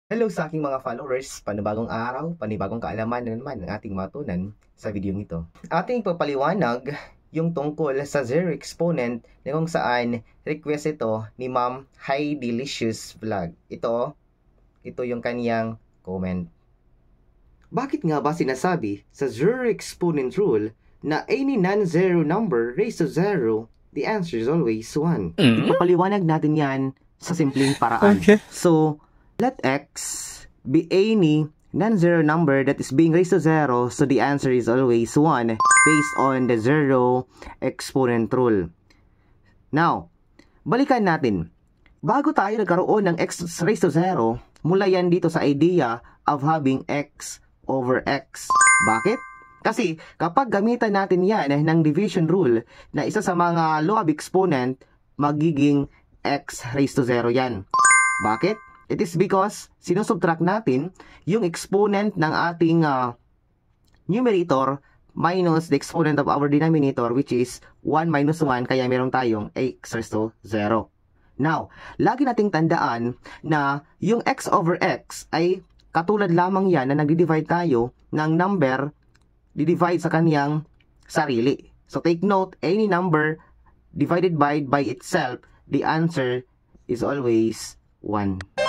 Hello sa aking mga followers, panibagong araw, panibagong kaalaman na naman ang ating matunan sa video ito. Ating papaliwanag yung tungkol sa zero exponent na kung saan request ito ni Ma'am Hi Delicious Vlog. Ito yung kaniyang comment. Bakit nga ba sinasabi sa zero exponent rule na any non-zero number raised to zero, the answer is always 1? Ipapaliwanag natin yan sa simpleng paraan. Okay. So, let x be any non-zero number that is being raised to 0, so the answer is always 1 based on the zero exponent rule. Now, balikan natin. Bago tayo nagkaroon ng x raised to 0, mula yan dito sa idea of having x over x. Bakit? Kasi kapag gamitan natin yan ng division rule na isa sa mga law of exponent, magiging x raised to 0 yan. Bakit? It is because sinusubtract natin yung exponent ng ating numerator minus the exponent of our denominator, which is 1 minus 1, kaya meron tayong x raised to 0. Now, lagi nating tandaan na yung x over x ay katulad lamang yan na nagdi-divide tayo ng number, di-divide sa kaniyang sarili. So take note, any number divided by itself, the answer is always 1.